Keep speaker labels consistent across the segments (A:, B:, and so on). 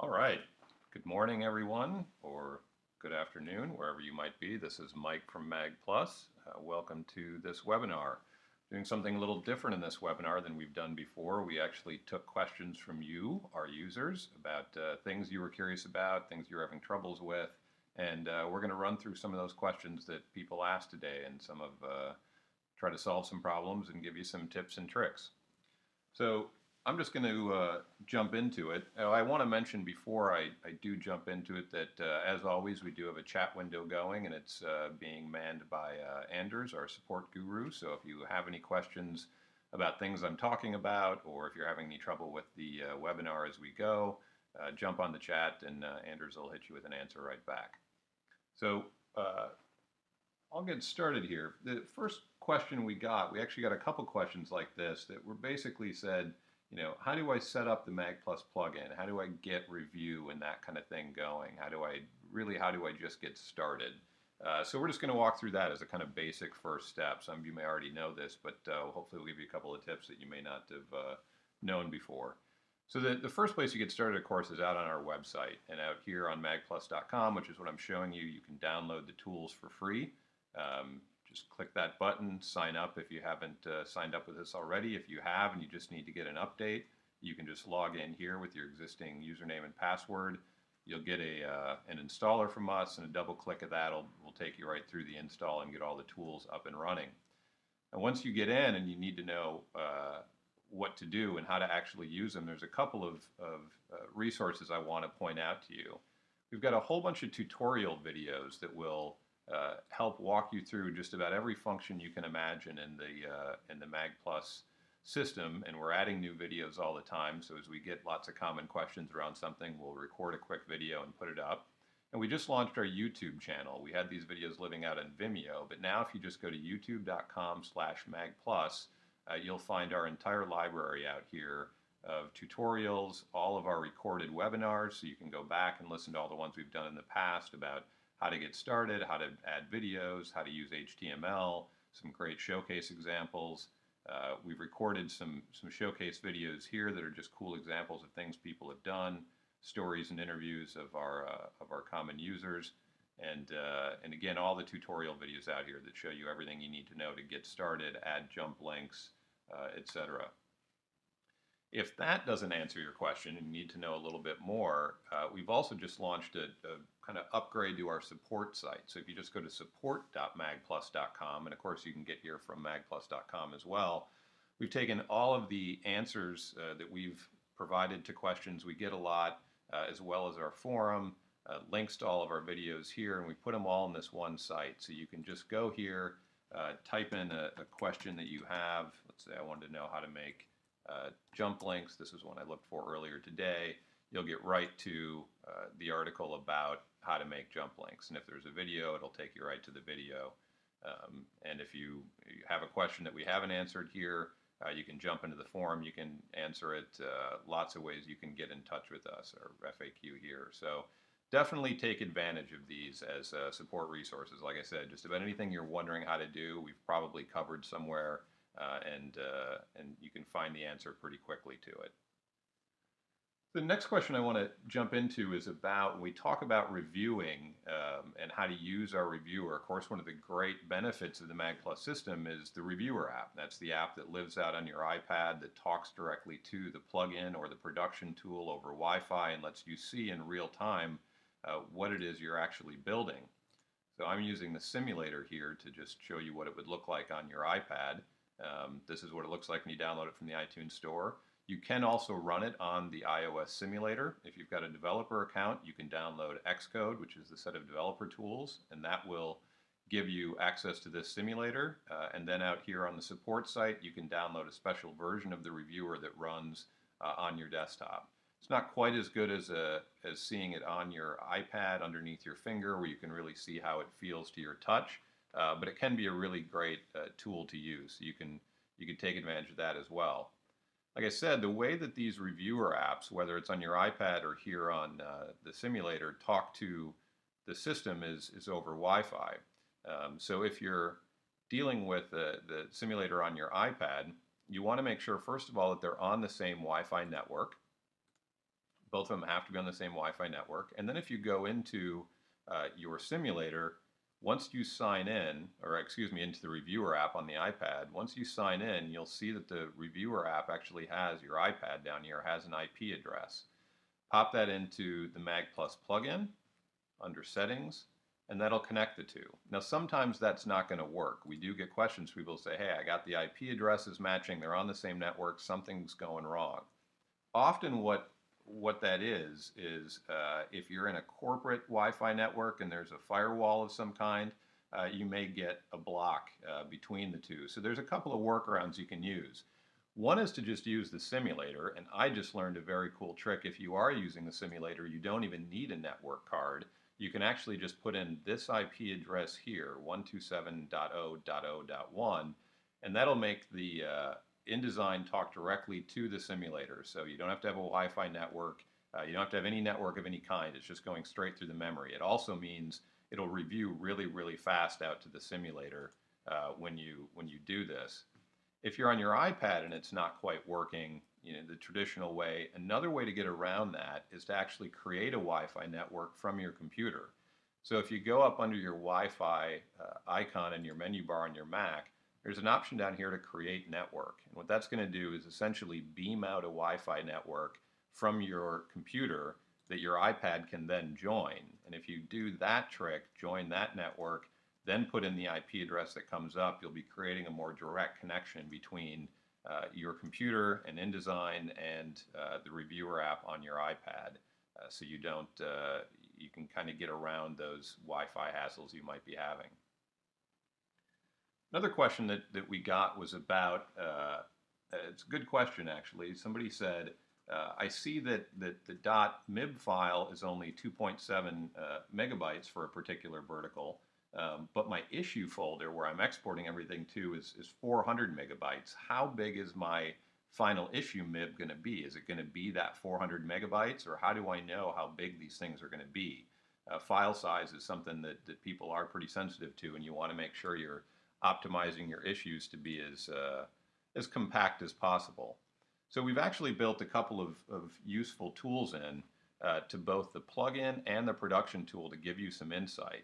A: All right. Good morning, everyone, or good afternoon, wherever you might be. This is Mike from magplus. Welcome to this webinar. Doing something a little different in this webinar than we've done before. We actually took questions from you, our users, about things you were curious about, things you're having troubles with, and we're going to run through some of those questions that people asked today and try to solve some problems and give you some tips and tricks. So I'm just going to jump into it. I want to mention before I do jump into it that, as always, we do have a chat window going, and it's being manned by Anders, our support guru. So if you have any questions about things I'm talking about, or if you're having any trouble with the webinar as we go, jump on the chat, and Anders will hit you with an answer right back. So I'll get started here. The first question we actually got a couple questions like this that were basically said, how do I set up the magplus plugin? How do I get review and that kind of thing going? How do I just get started? So we're just going to walk through that as a kind of basic first step. Some of you may already know this, but hopefully we'll give you a couple of tips that you may not have known before. So the first place you get started, of course, is out on our website. And out here on magplus.com, which is what I'm showing you, you can download the tools for free. Just click that button, sign up if you haven't signed up with us already. If you have and you just need to get an update, you can just log in here with your existing username and password. You'll get an installer from us, and a double click of that will take you right through the install and get all the tools up and running. And once you get in and you need to know what to do and how to actually use them, there's a couple of resources I want to point out to you. We've got a whole bunch of tutorial videos that will help walk you through just about every function you can imagine in the magplus system, and we're adding new videos all the time. So as we get lots of common questions around something, we'll record a quick video and put it up. And we just launched our YouTube channel. We had these videos living out in Vimeo, but now if you just go to youtube.com/magplus, you'll find our entire library out here of tutorials, all of our recorded webinars, so you can go back and listen to all the ones we've done in the past about how to get started, how to add videos, how to use HTML, some great showcase examples. We've recorded some showcase videos here that are just cool examples of things people have done, stories and interviews of our common users, and again, all the tutorial videos out here that show you everything you need to know to get started, add jump links, etc. If that doesn't answer your question and you need to know a little bit more, we've also just launched a kind of upgrade to our support site. So if you just go to support.magplus.com, and of course you can get here from magplus.com as well, we've taken all of the answers that we've provided to questions we get a lot, as well as our forum, links to all of our videos here, and we put them all in this one site. So you can just go here, type in a question that you have. Let's say I wanted to know how to make jump links. This is one I looked for earlier today. You'll get right to the article about how to make jump links. And if there's a video, it'll take you right to the video. And if you have a question that we haven't answered here, you can jump into the forum. You can answer it. Lots of ways you can get in touch with us, our FAQ here. So definitely take advantage of these as support resources. Like I said, just about anything you're wondering how to do, we've probably covered somewhere. And you can find the answer pretty quickly to it. The next question I want to jump into is about, when we talk about reviewing and how to use our reviewer. Of course, one of the great benefits of the magplus system is the reviewer app. That's the app that lives out on your iPad that talks directly to the plugin or the production tool over Wi-Fi and lets you see in real time what it is you're actually building. So I'm using the simulator here to just show you what it would look like on your iPad. This is what it looks like when you download it from the iTunes Store. You can also run it on the iOS simulator. If you've got a developer account, you can download Xcode, which is the set of developer tools, and that will give you access to this simulator. And then out here on the support site, you can download a special version of the reviewer that runs on your desktop. It's not quite as good as seeing it on your iPad underneath your finger, where you can really see how it feels to your touch. But it can be a really great tool to use. You can take advantage of that as well. Like I said, the way that these reviewer apps, whether it's on your iPad or here on the simulator, talk to the system is over Wi-Fi. So if you're dealing with the simulator on your iPad, you want to make sure, first of all, that they're on the same Wi-Fi network. Both of them have to be on the same Wi-Fi network. And then if you go into your simulator, once you sign in, or excuse me, into the reviewer app on the iPad, once you sign in, you'll see that the reviewer app actually has your iPad down here, has an IP address. Pop that into the magplus plugin under settings, and that'll connect the two. Now, sometimes that's not going to work. We do get questions. People say, hey, I got the IP addresses matching. They're on the same network. Something's going wrong. Often what that is if you're in a corporate Wi-Fi network and there's a firewall of some kind, you may get a block between the two. So there's a couple of workarounds you can use. One is to just use the simulator, and I just learned a very cool trick. If you are using the simulator, you don't even need a network card. You can actually just put in this IP address here, 127.0.0.1, and that'll make the InDesign talk directly to the simulator. So you don't have to have a Wi-Fi network. You don't have to have any network of any kind. It's just going straight through the memory. It also means it'll review really, really fast out to the simulator when you do this. If you're on your iPad and it's not quite working, the traditional way, another way to get around that is to actually create a Wi-Fi network from your computer. So if you go up under your Wi-Fi icon in your menu bar on your Mac, there's an option down here to create network. And what that's going to do is essentially beam out a Wi-Fi network from your computer that your iPad can then join. And if you do that trick, join that network, then put in the IP address that comes up, you'll be creating a more direct connection between your computer and InDesign and the reviewer app on your iPad. So you don't, you can kind of get around those Wi-Fi hassles you might be having. Another question that we got was about, it's a good question actually. Somebody said, I see that the .mib file is only 2.7 megabytes for a particular vertical, but my issue folder where I'm exporting everything to is 400 megabytes. How big is my final issue MIB going to be? Is it going to be that 400 megabytes, or how do I know how big these things are going to be? File size is something that people are pretty sensitive to, and you want to make sure you're optimizing your issues to be as compact as possible. So we've actually built a couple of useful tools in to both the plugin and the production tool to give you some insight.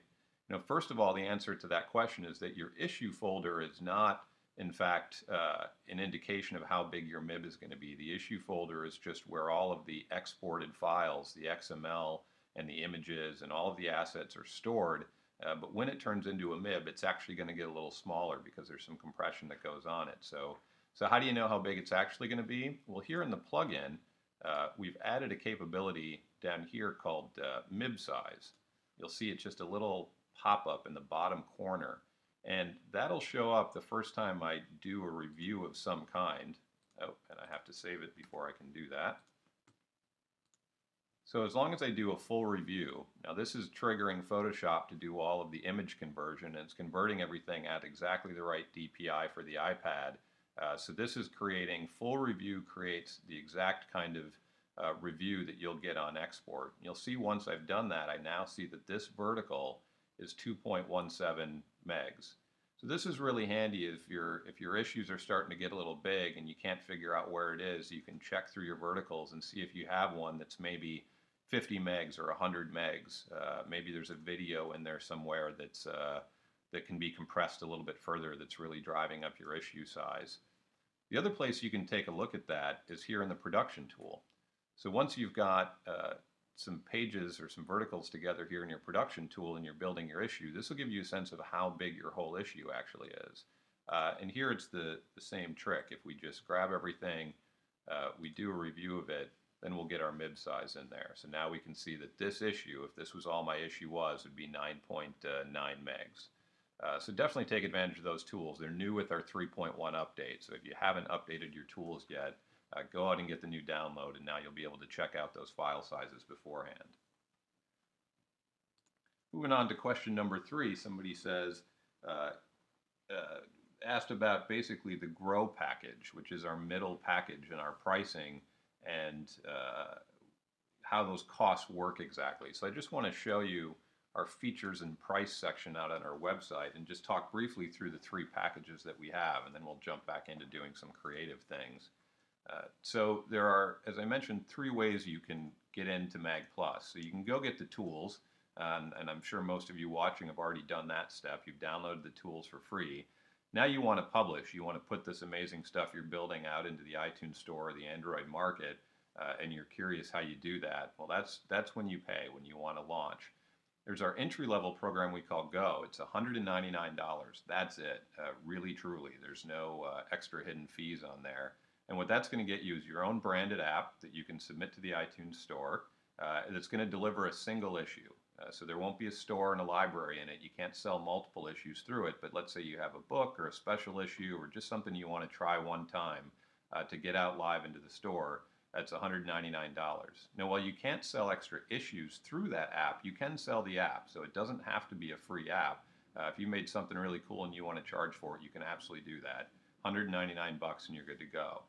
A: First of all, the answer to that question is that your issue folder is not, in fact, an indication of how big your MIB is going to be. The issue folder is just where all of the exported files, the XML and the images and all of the assets are stored. But when it turns into a MIB, it's actually going to get a little smaller because there's some compression that goes on it. So how do you know how big it's actually going to be? Well, here in the plugin, we've added a capability down here called MIB size. You'll see it's just a little pop-up in the bottom corner, and that'll show up the first time I do a review of some kind. Oh, and I have to save it before I can do that. So as long as I do a full review, now this is triggering Photoshop to do all of the image conversion, and it's converting everything at exactly the right DPI for the iPad. So this is creating, full review creates the exact kind of review that you'll get on export. You'll see once I've done that, I now see that this vertical is 2.17 megs. So this is really handy if your issues are starting to get a little big and you can't figure out where it is. You can check through your verticals and see if you have one that's maybe 50 megs or 100 megs. Maybe there's a video in there somewhere that's that can be compressed a little bit further that's really driving up your issue size. The other place you can take a look at that is here in the production tool. So once you've got some pages or some verticals together here in your production tool and you're building your issue, this will give you a sense of how big your whole issue actually is. And here it's the same trick. If we just grab everything, we do a review of it, then we'll get our MIB size in there. So now we can see that this issue, if this was all my issue was, would be 9.9 megs. So definitely take advantage of those tools. They're new with our 3.1 update. So if you haven't updated your tools yet, go out and get the new download, and now you'll be able to check out those file sizes beforehand. Moving on to question number 3, somebody says, asked about basically the Grow package, which is our middle package in our pricing, and how those costs work exactly. So I just want to show you our features and price section out on our website and just talk briefly through the 3 packages that we have, and then we'll jump back into doing some creative things. So there are, as I mentioned, three ways you can get into magplus. So you can go get the tools, and I'm sure most of you watching have already done that step. You've downloaded the tools for free. Now you want to publish. You want to put this amazing stuff you're building out into the iTunes store or the Android market, and you're curious how you do that. Well, that's when you pay, when you want to launch. There's our entry-level program we call Go. It's $199. That's it. Really, truly. There's no extra hidden fees on there. And what that's going to get you is your own branded app that you can submit to the iTunes store. That's going to deliver a single issue. So there won't be a store and a library in it. You can't sell multiple issues through it. But let's say you have a book or a special issue or just something you want to try one time to get out live into the store. That's $199. Now, while you can't sell extra issues through that app, you can sell the app. So it doesn't have to be a free app. If you made something really cool and you want to charge for it, you can absolutely do that. $199 and you're good to go.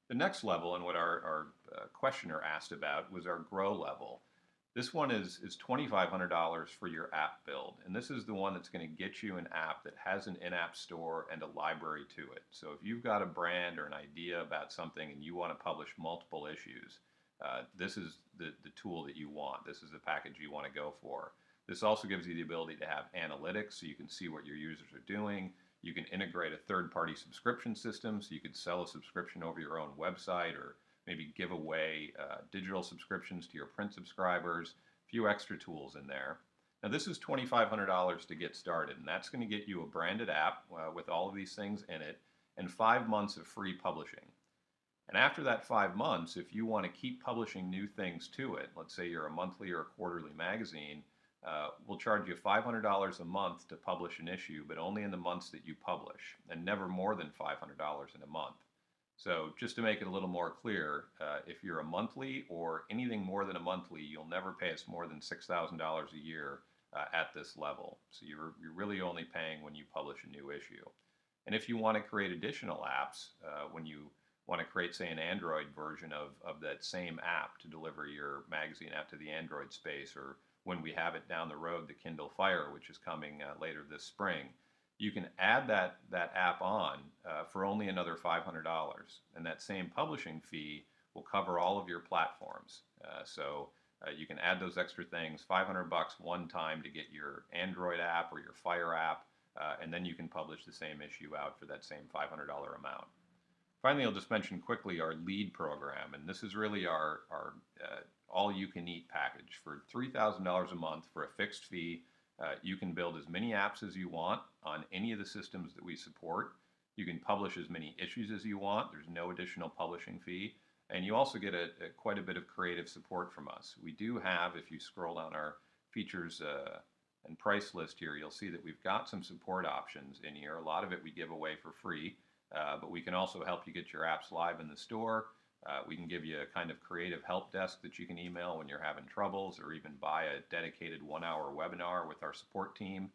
A: The next level, and what our questioner asked about, was our Grow level. This one is $2,500 for your app build, and this is the one that's going to get you an app that has an in-app store and a library to it. So if you've got a brand or an idea about something and you want to publish multiple issues, this is the tool that you want. This is the package you want to go for. This also gives you the ability to have analytics so you can see what your users are doing. You can integrate a third-party subscription system, so you could sell a subscription over your own website or maybe give away digital subscriptions to your print subscribers, a few extra tools in there. Now this is $2,500 to get started, and that's going to get you a branded app with all of these things in it and 5 months of free publishing. And after that 5 months, if you want to keep publishing new things to it, let's say you're a monthly or a quarterly magazine, we'll charge you $500 a month to publish an issue, but only in the months that you publish, and never more than $500 in a month. So just to make it a little more clear, if you're a monthly or anything more than a monthly, you'll never pay us more than $6,000 a year at this level. So you're really only paying when you publish a new issue. And if you want to create additional apps, when you want to create, say, an Android version of that same app to deliver your magazine out to the Android space, or when we have it down the road, the Kindle Fire, which is coming later this spring, you can add that app on for only another $500. And that same publishing fee will cover all of your platforms. So you can add those extra things, $500 one time to get your Android app or your Fire app, and then you can publish the same issue out for that same $500 amount. Finally, I'll just mention quickly our lead program, and this is really our all-you-can-eat package. For $3,000 a month for a fixed fee, you can build as many apps as you want on any of the systems that we support. You can publish as many issues as you want. There's no additional publishing fee. And you also get quite a bit of creative support from us. We do have, if you scroll down our features and price list here, you'll see that we've got some support options in here. A lot of it we give away for free, but we can also help you get your apps live in the store. We can give you a kind of creative help desk that you can email when you're having troubles, or even buy a dedicated 1-hour webinar with our support team.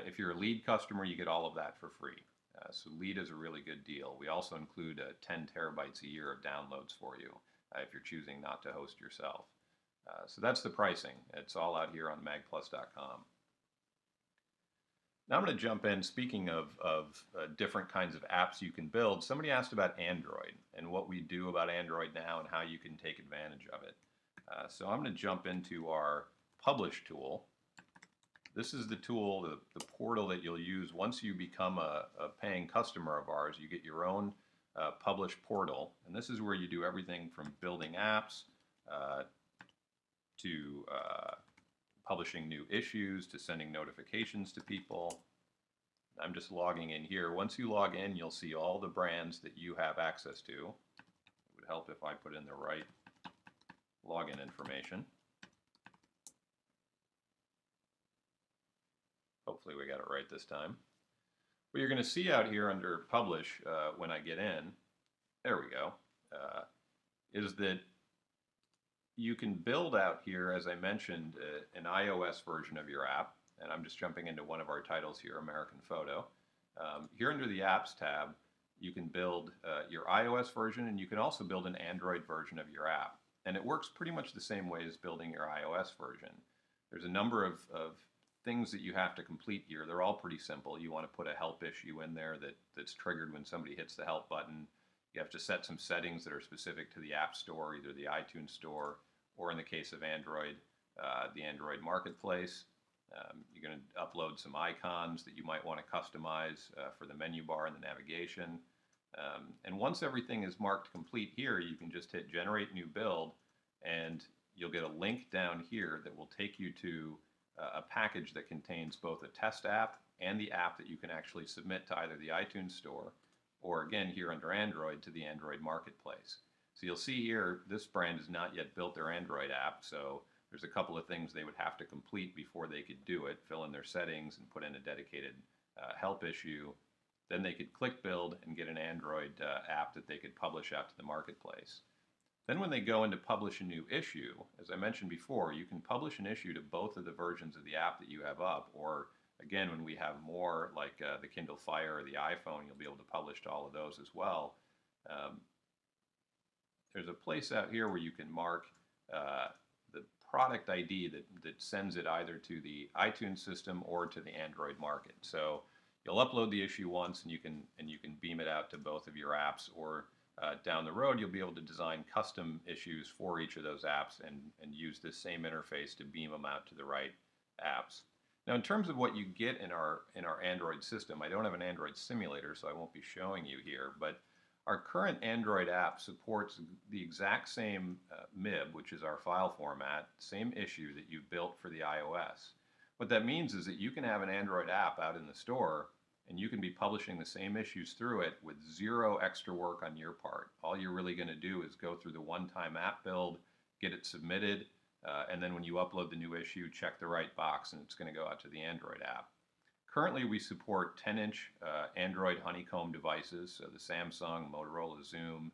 A: If you're a lead customer, you get all of that for free. So lead is a really good deal. We also include 10 terabytes a year of downloads for you if you're choosing not to host yourself. So that's the pricing. It's all out here on magplus.com. Now I'm going to jump in. Speaking of different kinds of apps you can build, somebody asked about Android and what we do about Android now and how you can take advantage of it. So I'm going to jump into our Publish tool. This is the tool, the portal that you'll use once you become a paying customer of ours. You get your own Publish portal, and this is where you do everything from building apps to publishing new issues to sending notifications to people. I'm just logging in here. Once you log in, you'll see all the brands that you have access to. It would help if I put in the right login information. Hopefully we got it right this time. What you're going to see out here under Publish when I get in, there we go, is that you can build out here, as I mentioned, an iOS version of your app. And I'm just jumping into one of our titles here, American Photo. Here under the Apps tab, you can build your iOS version, and you can also build an Android version of your app. And it works pretty much the same way as building your iOS version. There's a number of things that you have to complete here. They're all pretty simple. You want to put a help issue in there that's triggered when somebody hits the help button. You have to set some settings that are specific to the App Store, either the iTunes Store or in the case of Android, the Android Marketplace. You're going to upload some icons that you might want to customize for the menu bar and the navigation. And once everything is marked complete here, you can just hit Generate New Build, and you'll get a link down here that will take you to a package that contains both a test app and the app that you can actually submit to either the iTunes Store or, again, here under Android, to the Android Marketplace. So you'll see here, this brand has not yet built their Android app, so there's a couple of things they would have to complete before they could do it, fill in their settings and put in a dedicated help issue. Then they could click build and get an Android app that they could publish out to the marketplace. Then when they go into publish a new issue, as I mentioned before, you can publish an issue to both of the versions of the app that you have up, or again, when we have more like the Kindle Fire or the iPhone, you'll be able to publish to all of those as well. There's a place out here where you can mark the product ID that sends it either to the iTunes system or to the Android market. So you'll upload the issue once, and you can beam it out to both of your apps, or down the road you'll be able to design custom issues for each of those apps and use this same interface to beam them out to the right apps. Now, in terms of what you get in our Android system, I don't have an Android simulator, so I won't be showing you here, but our current Android app supports the exact same MIB, which is our file format, same issue that you've built for the iOS. What that means is that you can have an Android app out in the store, and you can be publishing the same issues through it with zero extra work on your part. All you're really going to do is go through the one-time app build, get it submitted, and then when you upload the new issue, check the right box, and it's going to go out to the Android app. Currently, we support 10-inch Android Honeycomb devices, so the Samsung, Motorola, Zoom,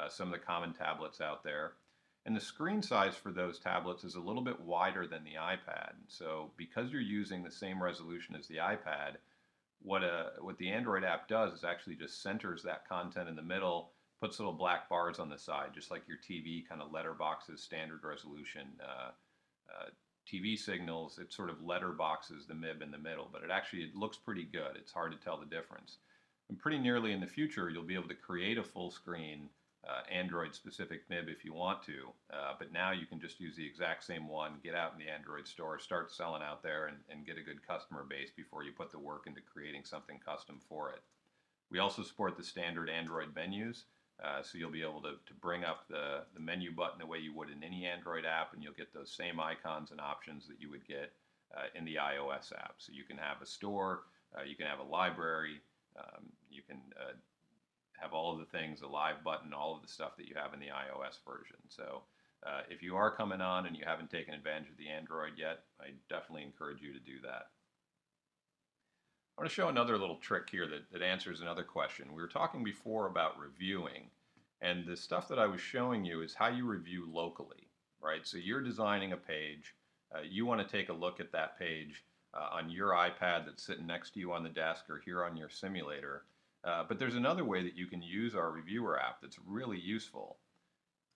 A: some of the common tablets out there. And the screen size for those tablets is a little bit wider than the iPad. So because you're using the same resolution as the iPad, what the Android app does is actually just centers that content in the middle, puts little black bars on the side, just like your TV kind of letterboxes standard resolution TV signals. It sort of letterboxes the MIB in the middle, but it looks pretty good. It's hard to tell the difference. And pretty nearly in the future, you'll be able to create a full screen Android-specific MIB if you want to, but now you can just use the exact same one, get out in the Android store, start selling out there, and get a good customer base before you put the work into creating something custom for it. We also support the standard Android menus, so you'll be able to bring up the menu button the way you would in any Android app, and you'll get those same icons and options that you would get in the iOS app. So you can have a store, you can have a library, you can have all of the things, the live button, all of the stuff that you have in the iOS version. So if you are coming on and you haven't taken advantage of the Android yet, I definitely encourage you to do that. I want to show another little trick here that answers another question. We were talking before about reviewing, and the stuff that I was showing you is how you review locally, right? So you're designing a page, you want to take a look at that page on your iPad that's sitting next to you on the desk or here on your simulator. But there's another way that you can use our reviewer app that's really useful.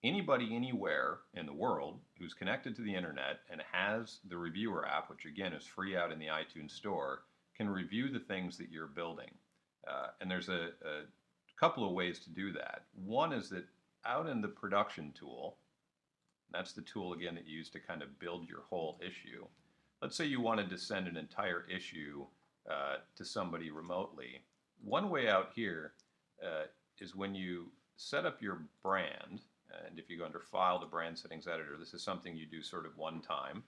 A: Anybody anywhere in the world who's connected to the internet and has the reviewer app, which again is free out in the iTunes store, can review the things that you're building. And there's a couple of ways to do that. One is that out in the production tool, that's the tool again that you use to kind of build your whole issue. Let's say you wanted to send an entire issue to somebody remotely. One way out here is when you set up your brand, and if you go under File to Brand Settings Editor, this is something you do sort of one time.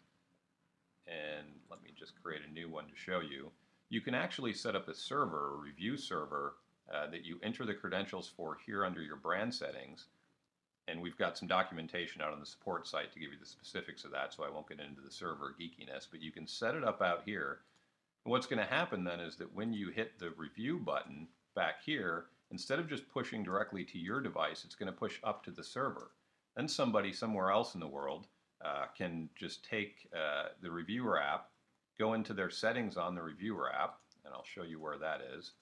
A: And let me just create a new one to show you. You can actually set up a server, a review server, that you enter the credentials for here under your brand settings. And we've got some documentation out on the support site to give you the specifics of that, so I won't get into the server geekiness, but you can set it up out here. And what's going to happen then is that when you hit the review button back here, instead of just pushing directly to your device, it's going to push up to the server. Then somebody somewhere else in the world can just take the reviewer app, go into their settings on the reviewer app, and I'll show you where that is.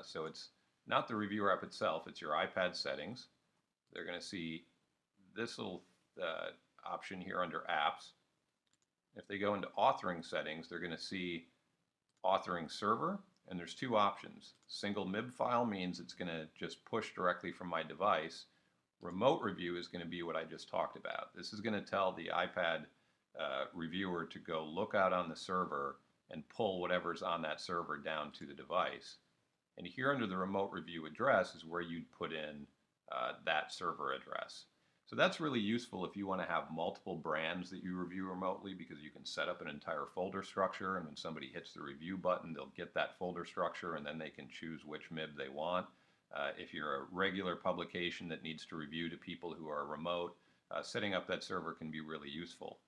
A: So it's not the reviewer app itself, it's your iPad settings. They're going to see this little option here under apps. If they go into authoring settings, they're going to see authoring server, And there's two options. Single MIB file means it's going to just push directly from my device. Remote review is going to be what I just talked about. This is going to tell the iPad reviewer to go look out on the server and pull whatever's on that server down to the device. And here under the remote review address is where you'd put in that server address. So that's really useful if you want to have multiple brands that you review remotely, because you can set up an entire folder structure, and when somebody hits the review button, they'll get that folder structure and then they can choose which MIB they want. If you're a regular publication that needs to review to people who are remote, setting up that server can be really useful.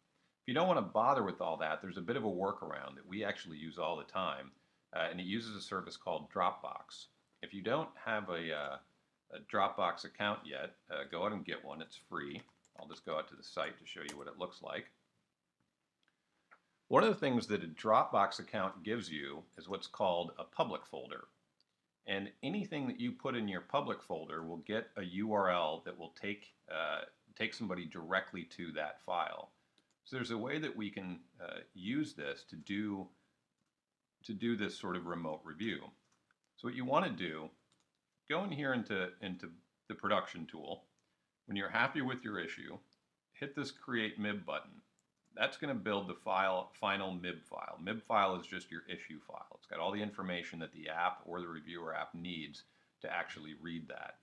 A: If you don't want to bother with all that, there's a bit of a workaround that we actually use all the time, and it uses a service called Dropbox. If you don't have a Dropbox account yet, go out and get one. It's free. I'll just go out to the site to show you what it looks like. One of the things that a Dropbox account gives you is what's called a public folder. And anything that you put in your public folder will get a URL that will take somebody directly to that file. So there's a way that we can use this to do this sort of remote review. So what you want to do, go in here into the production tool. When you're happy with your issue, hit this Create MIB button. That's going to build the final MIB file. MIB file is just your issue file. It's got all the information that the app or the reviewer app needs to actually read that.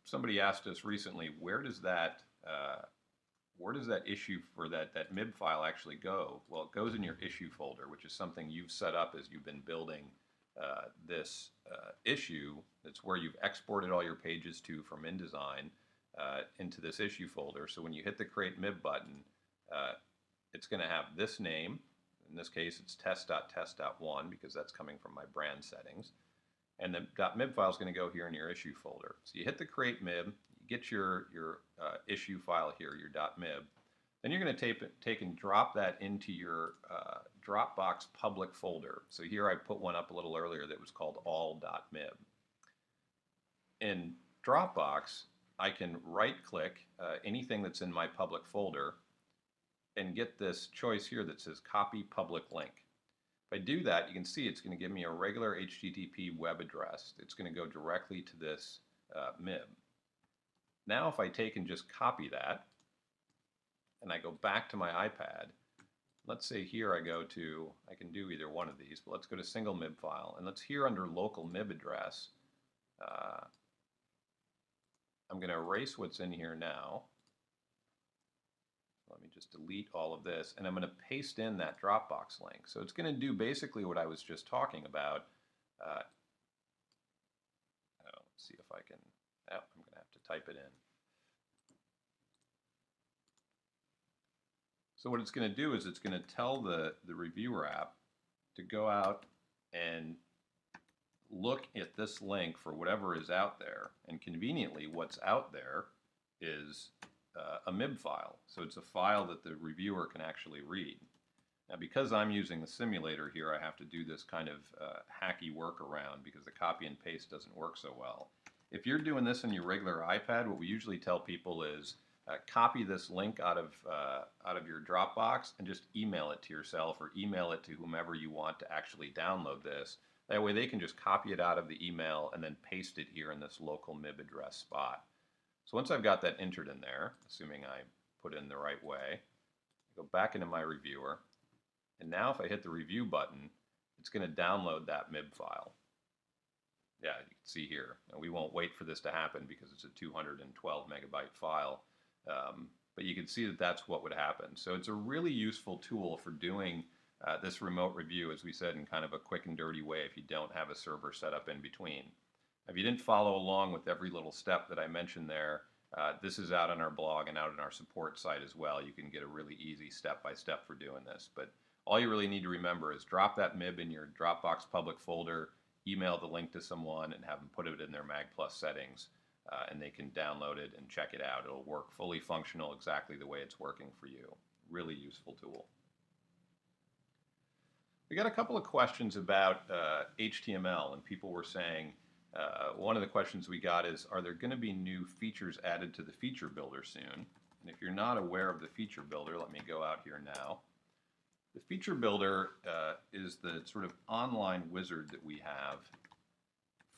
A: Somebody asked us recently, where does that issue for that MIB file actually go? Well, it goes in your issue folder, which is something you've set up as you've been building this issue. That's where you've exported all your pages to from InDesign into this issue folder. So when you hit the Create MIB button, it's going to have this name. In this case, it's test.test.1 because that's coming from my brand settings. And the .mib file is going to go here in your issue folder. So you hit the Create MIB, you get your issue file here, your .mib. Then you're going to take and drop that into your Dropbox public folder. So here I put one up a little earlier that was called all.mib. In Dropbox, I can right-click anything that's in my public folder and get this choice here that says Copy Public Link. If I do that, you can see it's going to give me a regular HTTP web address. It's going to go directly to this MIB. Now if I take and just copy that, and I go back to my iPad, let's say here I can do either one of these, but let's go to single MIB file, and let's here under local MIB address, I'm going to erase what's in here now. Let me just delete all of this, and I'm going to paste in that Dropbox link. So it's going to do basically what I was just talking about. Let's see if I can, I'm going to have to type it in. So what it's going to do is it's going to tell the reviewer app to go out and look at this link for whatever is out there. And conveniently, what's out there is a MIB file. So it's a file that the reviewer can actually read. Now, because I'm using the simulator here, I have to do this kind of hacky workaround because the copy and paste doesn't work so well. If you're doing this on your regular iPad, what we usually tell people is copy this link out of your Dropbox and just email it to yourself or email it to whomever you want to actually download this. That way they can just copy it out of the email and then paste it here in this local MIB address spot. So once I've got that entered in there, assuming I put it in the right way, I go back into my reviewer, and now if I hit the review button, it's going to download that MIB file. Yeah, you can see here. Now, we won't wait for this to happen because it's a 212 megabyte file, but you can see that that's what would happen. So it's a really useful tool for doing this remote review, as we said, in kind of a quick and dirty way if you don't have a server set up in between. If you didn't follow along with every little step that I mentioned there, this is out on our blog and out on our support site as well. You can get a really easy step-by-step for doing this. But all you really need to remember is drop that MIB in your Dropbox public folder, email the link to someone, and have them put it in their magplus settings, and they can download it and check it out. It'll work fully functional exactly the way it's working for you. Really useful tool. We got a couple of questions about HTML, and people were saying, one of the questions we got is, are there going to be new features added to the feature builder soon? And if you're not aware of the feature builder, let me go out here now. The feature builder is the sort of online wizard that we have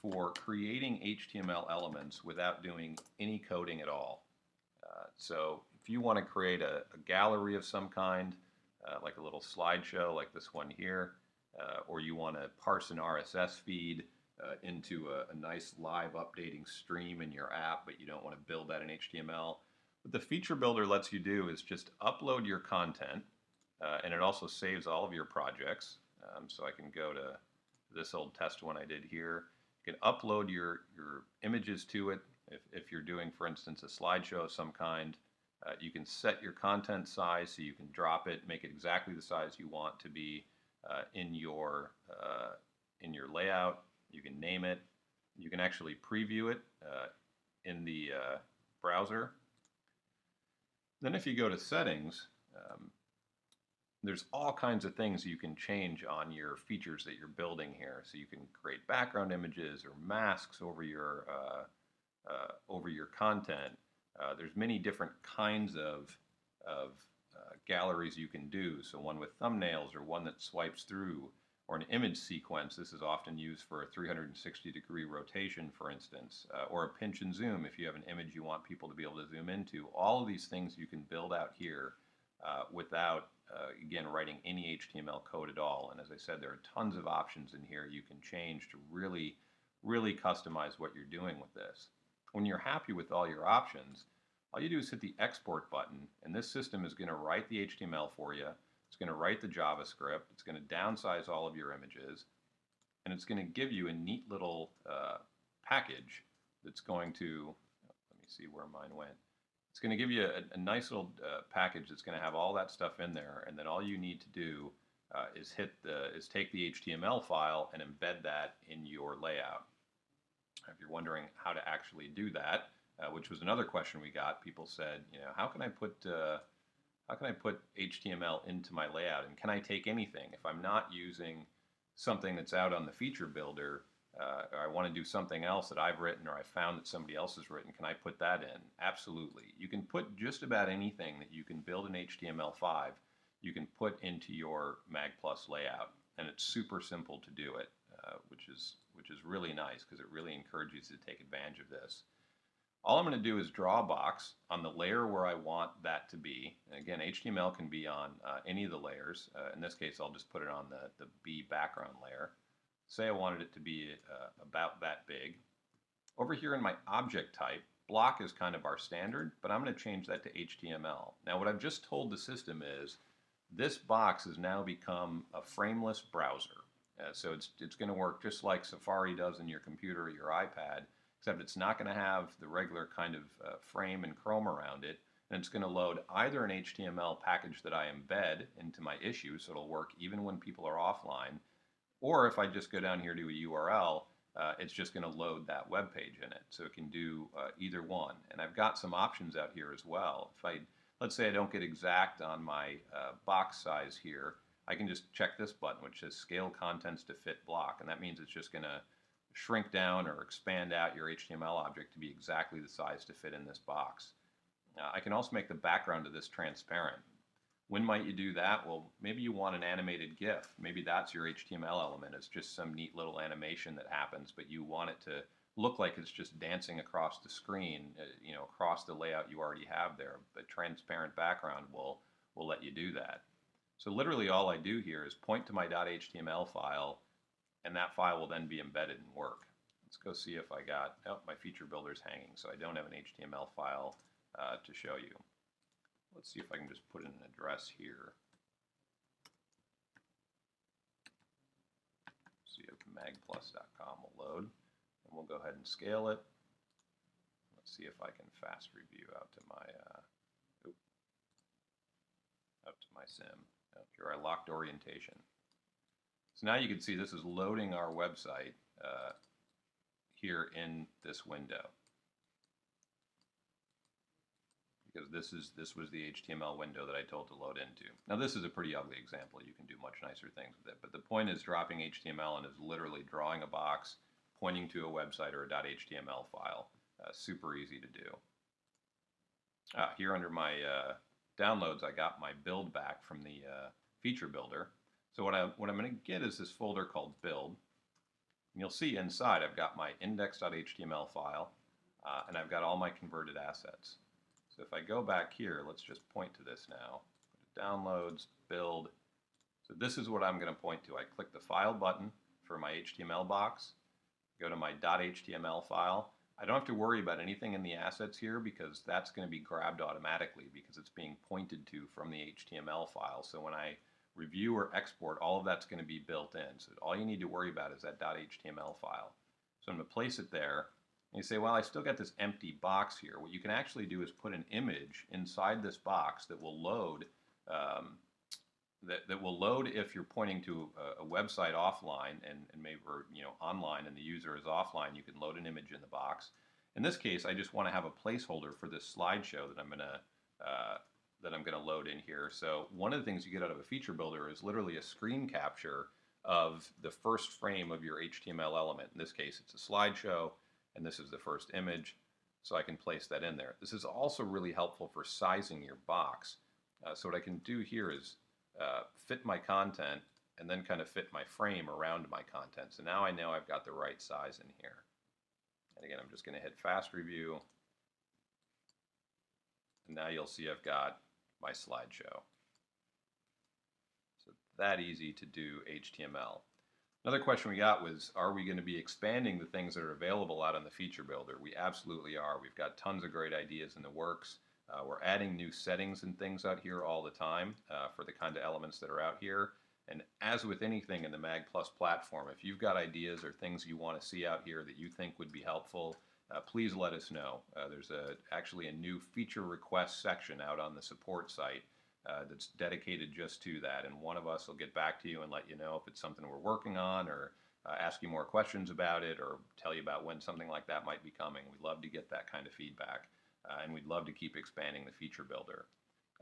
A: for creating HTML elements without doing any coding at all. So if you want to create a gallery of some kind, like a little slideshow like this one here, or you want to parse an RSS feed into a nice live updating stream in your app, but you don't want to build that in HTML, what the feature builder lets you do is just upload your content, and it also saves all of your projects. So I can go to this old test one I did here. You can upload your images to it. If you're doing, for instance, a slideshow of some kind, you can set your content size so you can drop it, make it exactly the size you want to be in your layout. You can name it. You can actually preview it in the browser. Then if you go to settings, there's all kinds of things you can change on your features that you're building here. So you can create background images or masks over your content. There's many different kinds of galleries you can do. So one with thumbnails, or one that swipes through, or an image sequence. This is often used for a 360-degree rotation, for instance, or a pinch and zoom if you have an image you want people to be able to zoom into. All of these things you can build out here without, again, writing any HTML code at all. And as I said, there are tons of options in here you can change to really, really customize what you're doing with this. When you're happy with all your options, all you do is hit the export button, and this system is going to write the HTML for you. It's going to write the JavaScript. It's going to downsize all of your images, and it's going to give you a neat little package that's going to, let me see where mine went. It's going to give you a nice little package that's going to have all that stuff in there, and then all you need to do is take the HTML file and embed that in your layout. If you're wondering how to actually do that, which was another question we got, people said, how can I put HTML into my layout, and can I take anything if I'm not using something that's out on the feature builder? Or I want to do something else that I've written or I found that somebody else has written. Can I put that in? Absolutely. You can put just about anything that you can build in HTML5, you can put into your magplus layout, and it's super simple to do it, which is really nice because it really encourages you to take advantage of this. All I'm going to do is draw a box on the layer where I want that to be. And again, HTML can be on any of the layers. In this case, I'll just put it on the B background layer. Say I wanted it to be about that big. Over here in my object type, block is kind of our standard, but I'm going to change that to HTML. Now what I've just told the system is this box has now become a frameless browser. So it's going to work just like Safari does in your computer or your iPad, except it's not going to have the regular kind of frame and Chrome around it, and it's going to load either an HTML package that I embed into my issue, so it'll work even when people are offline, or if I just go down here to a URL, it's just going to load that web page in it. So it can do either one. And I've got some options out here as well. Let's say I don't get exact on my box size here, I can just check this button which says scale contents to fit block, and that means it's just going to shrink down or expand out your HTML object to be exactly the size to fit in this box. I can also make the background of this transparent. When might you do that? Well, maybe you want an animated GIF. Maybe that's your HTML element. It's just some neat little animation that happens, but you want it to look like it's just dancing across the screen, across the layout you already have there. But transparent background will let you do that. So literally all I do here is point to my .html file, and that file will then be embedded and work. Let's go see if I got, my feature builder's hanging, so I don't have an HTML file to show you. Let's see if I can just put in an address here. See if magplus.com will load, and we'll go ahead and scale it. Let's see if I can fast review out to my sim. Here I locked orientation. So now you can see this is loading our website here in this window, because this was the HTML window that I told to load into. Now this is a pretty ugly example. You can do much nicer things with it, but the point is dropping HTML and is literally drawing a box, pointing to a website or a .html file. Super easy to do. Here under my downloads, I got my build back from the feature builder. So what I'm going to get is this folder called build. And you'll see inside I've got my index.html file, and I've got all my converted assets. So if I go back here, let's just point to this now. Go to downloads, build. So this is what I'm going to point to. I click the file button for my HTML box, go to my .html file. I don't have to worry about anything in the assets here because that's going to be grabbed automatically because it's being pointed to from the HTML file. So when I review or export, all of that's going to be built in. So all you need to worry about is that .html file. So I'm going to place it there. And you say, well, I still got this empty box here. What you can actually do is put an image inside this box that will load that will load if you're pointing to a website offline and maybe online and the user is offline. You can load an image in the box. In this case, I just want to have a placeholder for this slideshow that I'm going to load in here. So one of the things you get out of a feature builder is literally a screen capture of the first frame of your HTML element. In this case, it's a slideshow, and this is the first image, so I can place that in there. This is also really helpful for sizing your box. So what I can do here is fit my content and then kind of fit my frame around my content. So now I know I've got the right size in here. And again, I'm just going to hit fast review. And now you'll see I've got my slideshow. So that easy to do HTML. Another question we got was, are we going to be expanding the things that are available out on the feature builder? We absolutely are. We've got tons of great ideas in the works. We're adding new settings and things out here all the time for the kind of elements that are out here. And as with anything in the magplus platform, if you've got ideas or things you want to see out here that you think would be helpful, please let us know. There's actually a new feature request section out on the support site that's dedicated just to that. And one of us will get back to you and let you know if it's something we're working on, or ask you more questions about it, or tell you about when something like that might be coming. We'd love to get that kind of feedback. And we'd love to keep expanding the feature builder.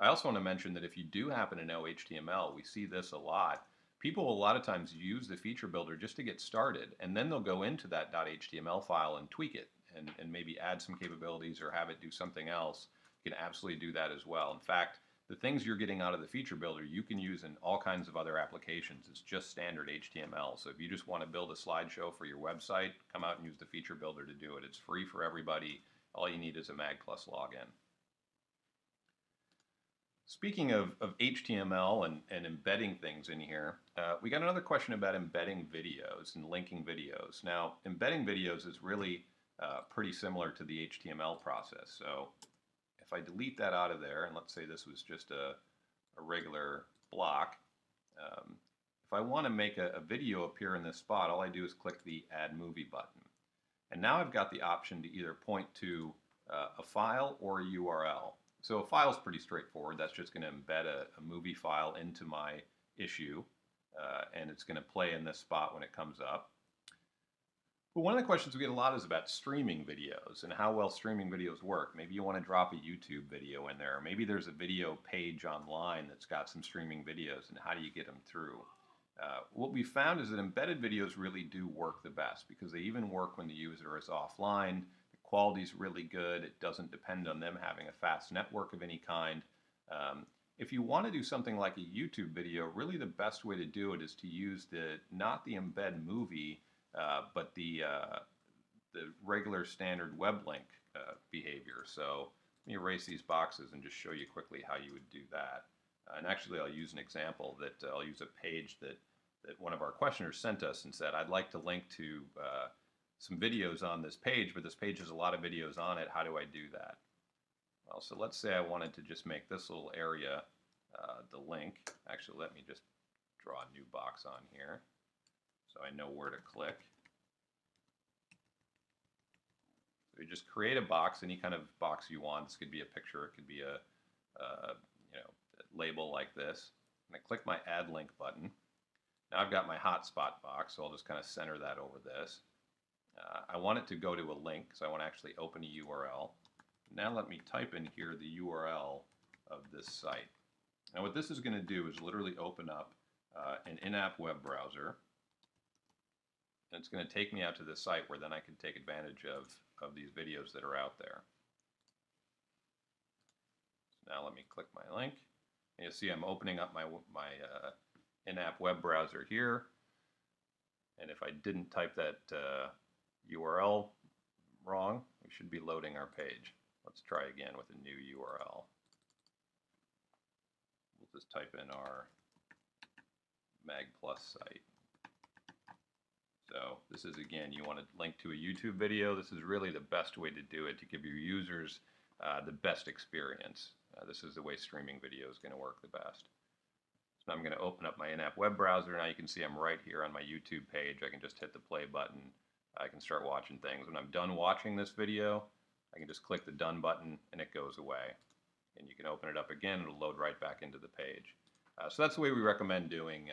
A: I also want to mention that if you do happen to know HTML, we see this a lot. People will a lot of times use the feature builder just to get started, and then they'll go into that .html file and tweak it and maybe add some capabilities or have it do something else. You can absolutely do that as well. In fact, the things you're getting out of the feature builder you can use in all kinds of other applications. It's just standard HTML. So if you just want to build a slideshow for your website, come out and use the feature builder to do it. It's free for everybody. All you need is a magplus login. Speaking of HTML and embedding things in here, we got another question about embedding videos and linking videos. Now, embedding videos is really pretty similar to the HTML process. So if I delete that out of there, and let's say this was just a regular block, if I want to make a video appear in this spot, all I do is click the Add Movie button. And now I've got the option to either point to a file or a URL. So a file is pretty straightforward. That's just going to embed a movie file into my issue, and it's going to play in this spot when it comes up. But one of the questions we get a lot is about streaming videos and how well streaming videos work. Maybe you want to drop a YouTube video in there. Or maybe there's a video page online that's got some streaming videos, and how do you get them through? What we found is that embedded videos really do work the best because they even work when the user is offline. The quality's really good. It doesn't depend on them having a fast network of any kind. If you want to do something like a YouTube video, really the best way to do it is to use not the embed movie, but the regular standard web link behavior. So let me erase these boxes and just show you quickly how you would do that. And actually, I'll use an example that I'll use a page that one of our questioners sent us and said, I'd like to link to some videos on this page, but this page has a lot of videos on it. How do I do that? Well, so let's say I wanted to just make this little area the link. Actually, let me just draw a new box on here so I know where to click. So you just create a box, any kind of box you want. This could be a picture, it could be a label like this. And I click my Add Link button. Now I've got my hotspot box, so I'll just kind of center that over this. I want it to go to a link, so I want to actually open a URL. Now let me type in here the URL of this site. Now what this is going to do is literally open up an in-app web browser. And it's going to take me out to this site where then I can take advantage of these videos that are out there. So now let me click my link. And you'll see I'm opening up my in-app web browser here. And if I didn't type that URL wrong, we should be loading our page. Let's try again with a new URL. We'll just type in our magplus site. So this is, again, you want to link to a YouTube video. This is really the best way to do it, to give your users the best experience. This is the way streaming video is going to work the best. So I'm going to open up my in-app web browser. Now you can see I'm right here on my YouTube page. I can just hit the play button. I can start watching things. When I'm done watching this video, I can just click the done button and it goes away. And you can open it up again, it'll load right back into the page. So that's the way we recommend doing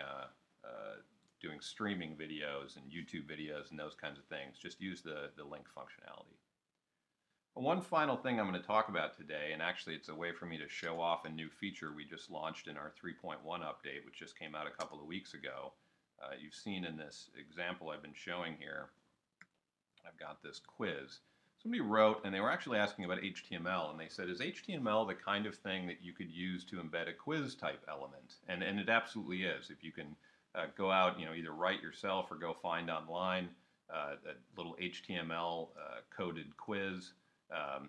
A: streaming videos and YouTube videos and those kinds of things. Just use the link functionality. One final thing I'm going to talk about today, and actually it's a way for me to show off a new feature we just launched in our 3.1 update, which just came out a couple of weeks ago. You've seen in this example I've been showing here, I've got this quiz. Somebody wrote, and they were actually asking about HTML, and they said, is HTML the kind of thing that you could use to embed a quiz type element? And it absolutely is. If you can go out, either write yourself or go find online a little HTML coded quiz.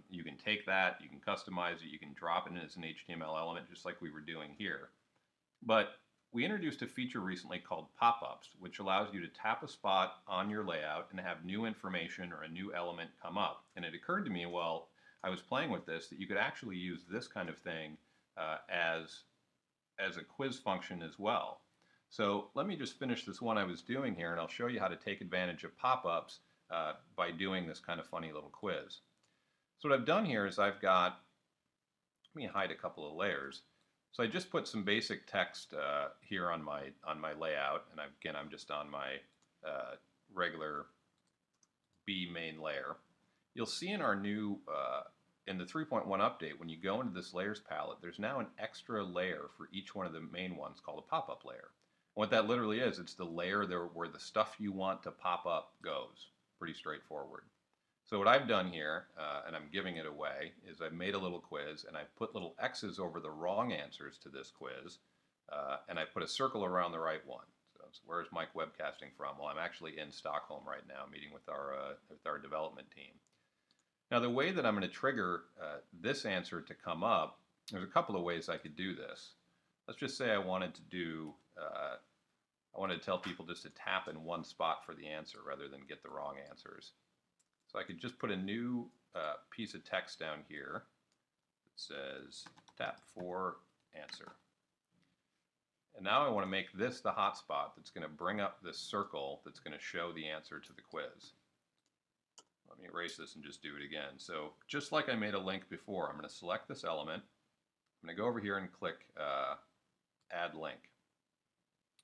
A: You can take that, you can customize it, you can drop it in as an HTML element just like we were doing here. But we introduced a feature recently called pop-ups, which allows you to tap a spot on your layout and have new information or a new element come up. And it occurred to me while I was playing with this that you could actually use this kind of thing as a quiz function as well. So let me just finish this one I was doing here, and I'll show you how to take advantage of pop-ups by doing this kind of funny little quiz. So what I've done here is I've got, let me hide a couple of layers. So I just put some basic text here on my layout, and again I'm just on my regular B main layer. You'll see in our new in the 3.1 update, when you go into this layers palette, there's now an extra layer for each one of the main ones called a pop-up layer. And what that literally is, it's the layer there where the stuff you want to pop up goes. Pretty straightforward. So what I've done here, and I'm giving it away, is I've made a little quiz and I've put little X's over the wrong answers to this quiz, and I put a circle around the right one. So where's Mike webcasting from? Well, I'm actually in Stockholm right now, meeting with our development team. Now the way that I'm going to trigger this answer to come up, there's a couple of ways I could do this. Let's just say I wanted to tell people just to tap in one spot for the answer rather than get the wrong answers. So I could just put a new piece of text down here that says tap for answer. And now I want to make this the hotspot that's going to bring up this circle that's going to show the answer to the quiz. Let me erase this and just do it again. So just like I made a link before, I'm going to select this element. I'm going to go over here and click add link.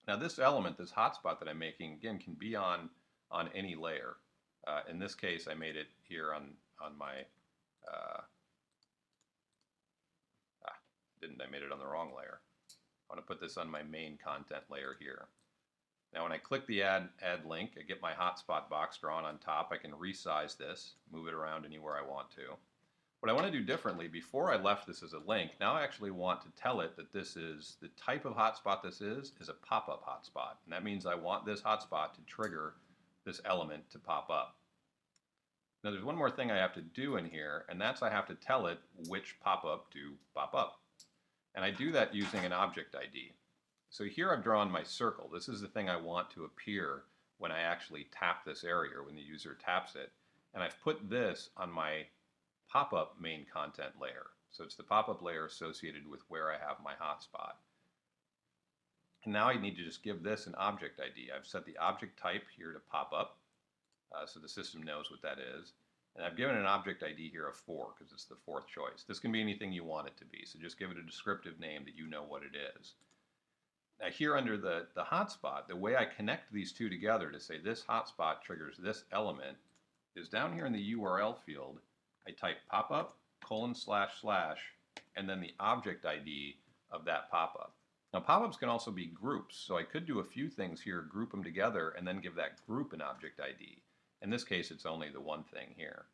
A: Now this element, this hotspot that I'm making, again, can be on any layer. In this case, I made it here on my, I made it on the wrong layer. I want to put this on my main content layer here. Now when I click the add link, I get my hotspot box drawn on top. I can resize this, move it around anywhere I want to. What I want to do differently, before I left this as a link, now I actually want to tell it that this is, the type of hotspot this is a pop-up hotspot. And that means I want this hotspot to trigger this element to pop up. Now there's one more thing I have to do in here, and that's I have to tell it which pop-up to pop up. And I do that using an object ID. So here I've drawn my circle. This is the thing I want to appear when I actually tap this area, when the user taps it. And I've put this on my pop-up main content layer. So it's the pop-up layer associated with where I have my hotspot. And now I need to just give this an object ID. I've set the object type here to pop up, so the system knows what that is. And I've given an object ID here of 4 because it's the 4th choice. This can be anything you want it to be, so just give it a descriptive name that you know what it is. Now here under the hotspot, the way I connect these two together to say this hotspot triggers this element is down here in the URL field, I type popup:// and then the object ID of that popup. Now pop-ups can also be groups, so I could do a few things here, group them together, and then give that group an object ID. In this case, it's only the one thing here.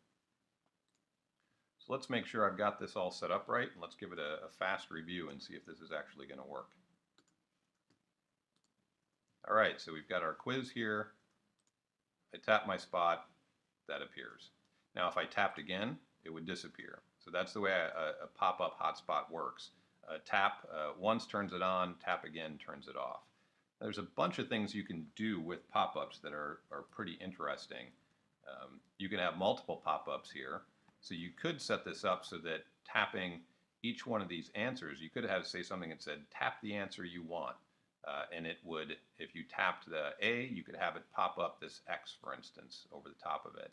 A: So So let's make sure I've got this all set up right, and let's give it a fast review and see if this is actually going to work. All right, so we've got our quiz here. I tap my spot, that appears. Now if I tapped again, it would disappear. So that's the way a pop-up hotspot works. Tap once turns it on, tap again turns it off. There's a bunch of things you can do with pop-ups that are pretty interesting. You can have multiple pop-ups here. So you could set this up so that tapping each one of these answers, you could have, say, something that said, tap the answer you want. And it would, if you tapped the A, you could have it pop up this X, for instance, over the top of it.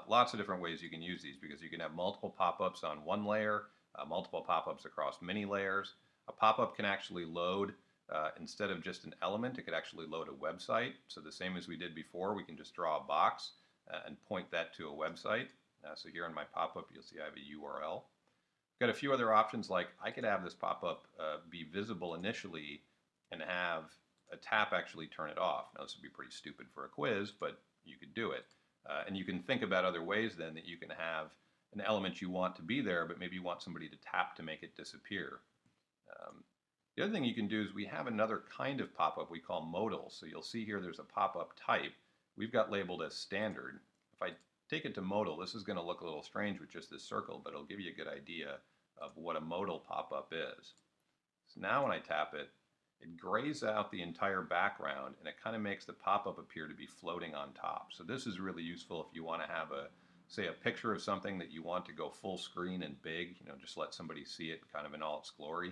A: Lots of different ways you can use these, because you can have multiple pop-ups on one layer, multiple pop-ups across many layers. A pop-up can actually load, instead of just an element, it could actually load a website. So the same as we did before, we can just draw a box and point that to a website. So here in my pop-up, you'll see I have a URL. Got a few other options, like I could have this pop-up be visible initially and have a tap actually turn it off. Now this would be pretty stupid for a quiz, but you could do it. And you can think about other ways then that you can have an element you want to be there, but maybe you want somebody to tap to make it disappear. The other thing you can do is we have another kind of pop-up we call modal. So you'll see here there's a pop-up type. We've got labeled as standard. If I take it to modal, this is going to look a little strange with just this circle, but it'll give you a good idea of what a modal pop-up is. So now when I tap it, it grays out the entire background and it kind of makes the pop-up appear to be floating on top. So this is really useful if you want to have say a picture of something that you want to go full screen and big, just let somebody see it kind of in all its glory.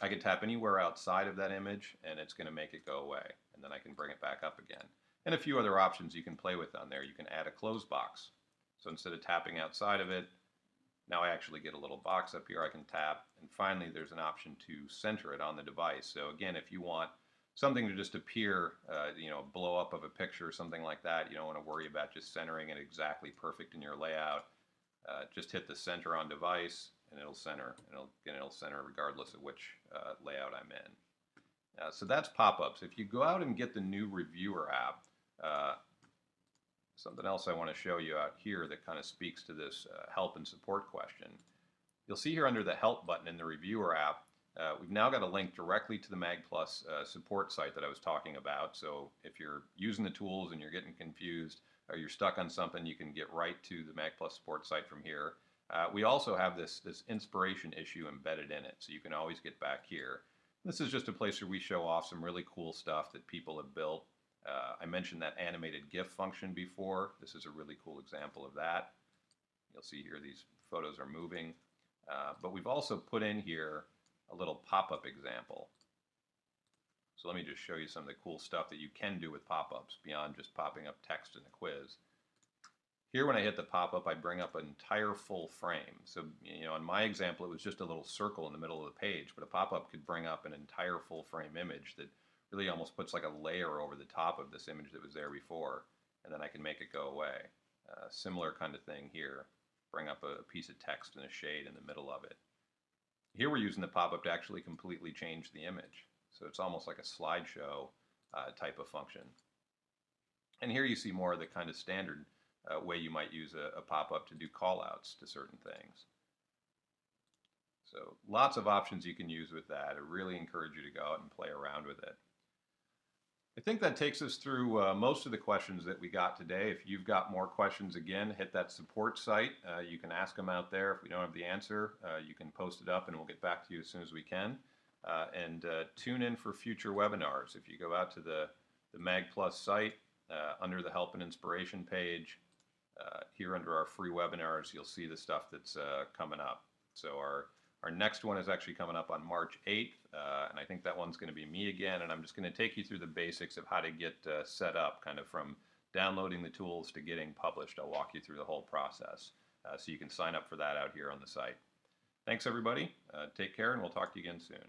A: I can tap anywhere outside of that image and it's going to make it go away, and then I can bring it back up again. And a few other options you can play with on there. You can add a close box. So instead of tapping outside of it, now I actually get a little box up here I can tap, and finally there's an option to center it on the device. So again, if you want something to just appear, blow up of a picture or something like that, you don't want to worry about just centering it exactly perfect in your layout. Just hit the center on device and it'll center, and it'll center regardless of which layout I'm in. So that's pop-ups. If you go out and get the new Reviewer app, something else I want to show you out here that kind of speaks to this help and support question. You'll see here under the help button in the Reviewer app, we've now got a link directly to the magplus support site that I was talking about. So if you're using the tools and you're getting confused or you're stuck on something, you can get right to the magplus support site from here. We also have this inspiration issue embedded in it, so you can always get back here. This is just a place where we show off some really cool stuff that people have built. I mentioned that animated GIF function before. This is a really cool example of that. You'll see here these photos are moving. But we've also put in here a little pop-up example. So let me just show you some of the cool stuff that you can do with pop-ups beyond just popping up text in a quiz. Here when I hit the pop-up, I bring up an entire full frame. So in my example, it was just a little circle in the middle of the page, but a pop-up could bring up an entire full frame image that really almost puts like a layer over the top of this image that was there before, and then I can make it go away. Similar kind of thing here. Bring up a piece of text and a shade in the middle of it. Here we're using the pop-up to actually completely change the image. So it's almost like a slideshow type of function. And here you see more of the kind of standard way you might use a pop-up to do call-outs to certain things. So lots of options you can use with that. I really encourage you to go out and play around with it. I think that takes us through most of the questions that we got today. If you've got more questions, again, hit that support site. You can ask them out there. If we don't have the answer, you can post it up and we'll get back to you as soon as we can. And tune in for future webinars. If you go out to the magplus site, under the Help and Inspiration page, here under our free webinars, you'll see the stuff that's coming up. So our next one is actually coming up on March 8th, and I think that one's going to be me again, and I'm just going to take you through the basics of how to get set up, kind of from downloading the tools to getting published. I'll walk you through the whole process, so you can sign up for that out here on the site. Thanks, everybody. Take care, and we'll talk to you again soon.